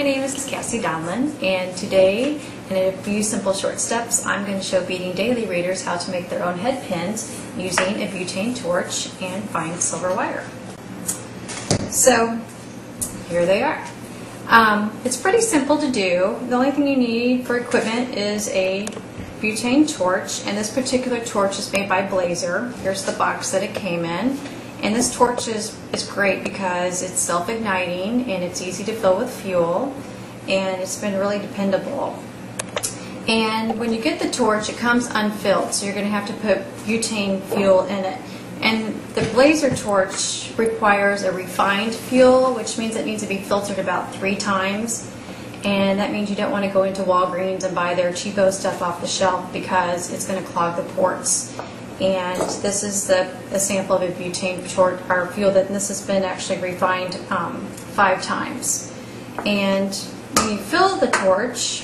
name is Cassie Donlen, and today, in a few simple short steps, I'm going to show Beading Daily readers how to make their own head pins using a butane torch and fine silver wire. So, here they are. It's pretty simple to do. The only thing you need for equipment is a butane torch, and this particular torch is made by Blazer. Here's the box that it came in. And this torch is great because it's self-igniting and it's easy to fill with fuel, and it's been really dependable. And when you get the torch, it comes unfilled, so you're going to have to put butane fuel in it. And the Blazer torch requires a refined fuel, which means it needs to be filtered about 3 times. And that means you don't want to go into Walgreens and buy their cheapo stuff off the shelf because it's going to clog the ports. And this is a sample of a butane torch or fuel that this has been actually refined 5 times. And when you fill the torch,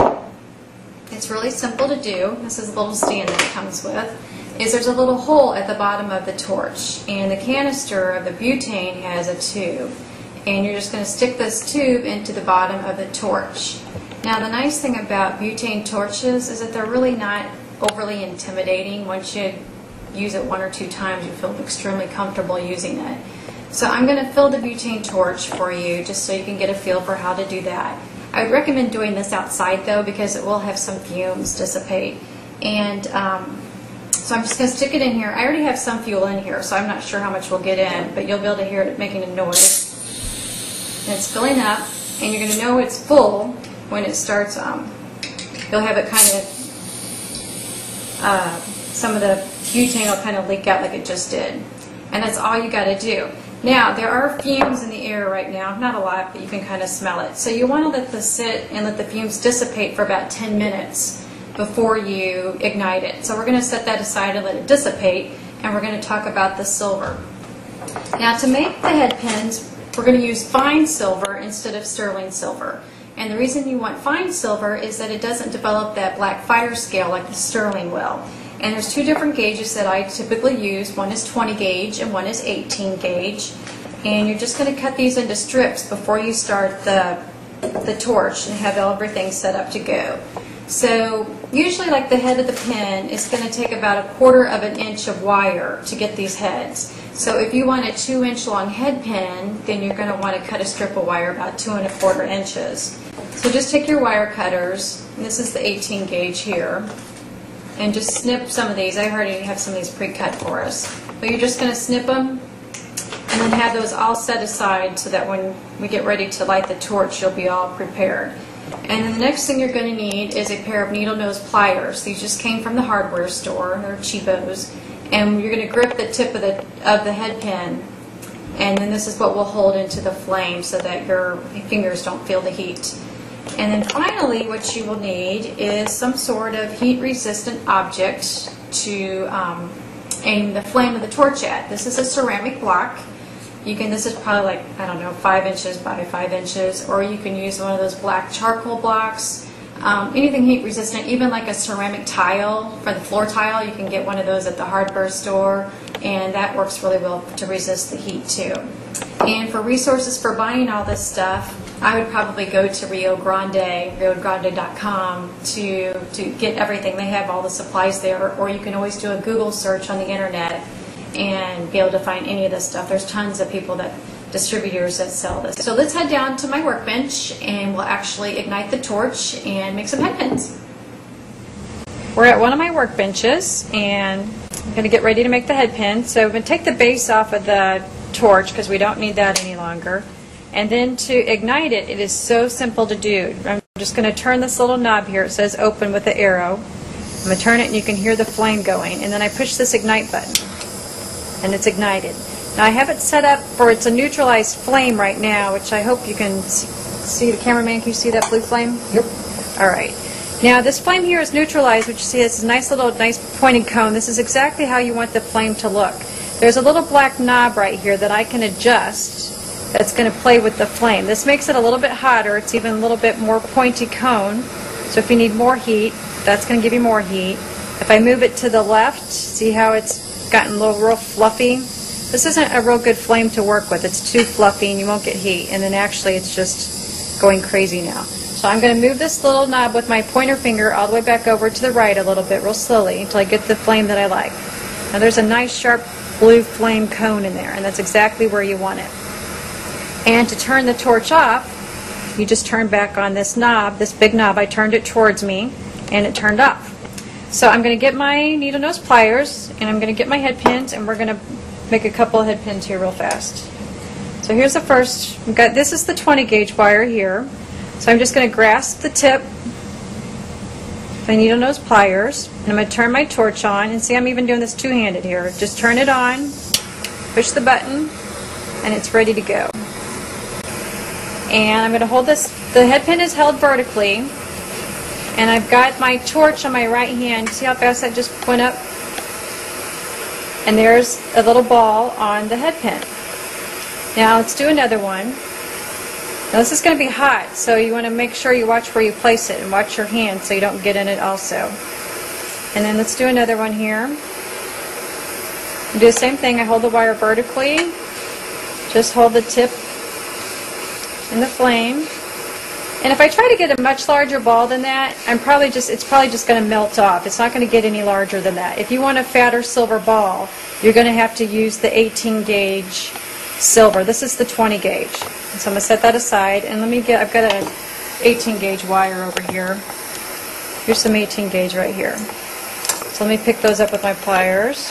it's really simple to do. This is a little stand that it comes with. There's a little hole at the bottom of the torch, and the canister of the butane has a tube. And you're just going to stick this tube into the bottom of the torch. Now the nice thing about butane torches is that they're really not overly intimidating. Once you use it 1 or 2 times, you feel extremely comfortable using it. So I'm going to fill the butane torch for you just so you can get a feel for how to do that. I would recommend doing this outside though, because it will have some fumes dissipate. And so I'm just going to stick it in here. I already have some fuel in here, so I'm not sure how much we'll get in, but you'll be able to hear it making a noise. And it's filling up, and you're going to know it's full when it starts. You'll have it kind of, some of the butane will kind of leak out like it just did. And that's all you got to do. Now, there are fumes in the air right now. Not a lot, but you can kind of smell it. So you want to let this sit and let the fumes dissipate for about 10 minutes before you ignite it. So we're going to set that aside and let it dissipate, and we're going to talk about the silver. Now, to make the head pins, we're going to use fine silver instead of sterling silver. And the reason you want fine silver is that it doesn't develop that black fire scale like the sterling will. And there's 2 different gauges that I typically use. One is 20 gauge and one is 18 gauge. And you're just going to cut these into strips before you start the torch and have everything set up to go. So usually, like the head of the pin, it's going to take about 1/4 of an inch of wire to get these heads. So if you want a 2-inch long head pin, then you're going to want to cut a strip of wire about 2 1/4 inches. So just take your wire cutters, and this is the 18 gauge here, and just snip some of these. I already have some of these pre-cut for us. But you're just going to snip them and then have those all set aside so that when we get ready to light the torch, you'll be all prepared. And then the next thing you're going to need is a pair of needle nose pliers. These just came from the hardware store. They're cheapos. And you're going to grip the tip of the head pin, and then this is what will hold into the flame so that your fingers don't feel the heat. And then finally, what you will need is some sort of heat-resistant object to aim the flame of the torch at. This is a ceramic block. This is probably like, I don't know, 5 inches by 5 inches, or you can use one of those black charcoal blocks. Anything heat resistant, even like a ceramic tile for the floor tile, you can get one of those at the hardware store, and that works really well to resist the heat too. And for resources for buying all this stuff, I would probably go to riogrande.com to get everything. They have all the supplies there, or you can always do a Google search on the internet and be able to find any of this stuff. There's tons of distributors that sell this. So let's head down to my workbench and we'll actually ignite the torch and make some head pins. We're at one of my workbenches and I'm going to get ready to make the head pin. So I'm going to take the base off of the torch because we don't need that any longer. And then to ignite it, it is so simple to do. I'm just going to turn this little knob here. It says open with the arrow. I'm going to turn it and you can hear the flame going. And then I push this ignite button and it's ignited. Now I have it set up for it's a neutralized flame right now, which I hope you can see. The cameraman, can you see that blue flame? Yep. All right. Now this flame here is neutralized, which you see is a nice pointed cone. This is exactly how you want the flame to look. There's a little black knob right here that I can adjust that's going to play with the flame. This makes it a little bit hotter. It's even a little bit more pointy cone. So if you need more heat, that's going to give you more heat. If I move it to the left, see how it's gotten a little real fluffy? This isn't a real good flame to work with. It's too fluffy and you won't get heat. And then actually it's just going crazy now. So I'm going to move this little knob with my pointer finger all the way back over to the right a little bit, real slowly, until I get the flame that I like. Now there's a nice sharp blue flame cone in there, and that's exactly where you want it. And to turn the torch off, you just turn back on this knob, this big knob. I turned it towards me, and it turned off. So I'm going to get my needle nose pliers, and I'm going to get my head pins, and we're going to make a couple of head pins here real fast. So here's the first. This is the 20 gauge wire here. So I'm just going to grasp the tip with my needle nose pliers, and I'm going to turn my torch on, and see I'm even doing this two-handed here. Just turn it on, push the button, and it's ready to go. And I'm going to hold this, the head pin is held vertically, and I've got my torch on my right hand. See how fast that just went up? And there's a little ball on the head pin. Now let's do another one. Now this is going to be hot, so you want to make sure you watch where you place it and watch your hand so you don't get in it also. And then let's do another one here. Do the same thing. I hold the wire vertically. Just hold the tip in the flame. And if I try to get a much larger ball than that, it's probably just going to melt off. It's not going to get any larger than that. If you want a fatter silver ball, you're going to have to use the 18 gauge silver. This is the 20 gauge. So I'm going to set that aside, and I've got an 18 gauge wire over here. Here's some 18 gauge right here. So let me pick those up with my pliers.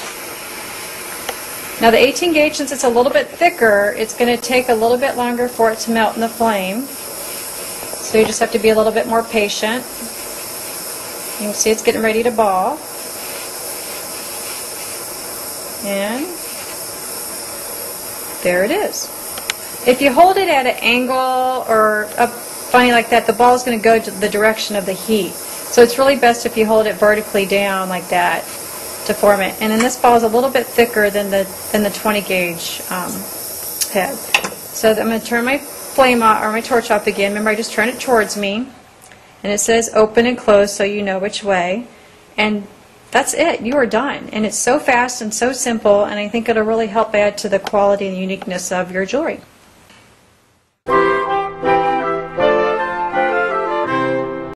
Now the 18 gauge, since it's a little bit thicker, it's going to take a little bit longer for it to melt in the flame. So you just have to be a little bit more patient. You can see it's getting ready to ball. And there it is. If you hold it at an angle or up funny like that, the ball is going to go to the direction of the heat. So it's really best if you hold it vertically down like that to form it. And then this ball is a little bit thicker than the 20 gauge head. So I'm going to turn my flame off, or my torch off again. Remember, I just turn it towards me, and it says open and close, so you know which way. And that's it. You are done. And it's so fast and so simple, and I think it'll really help add to the quality and uniqueness of your jewelry.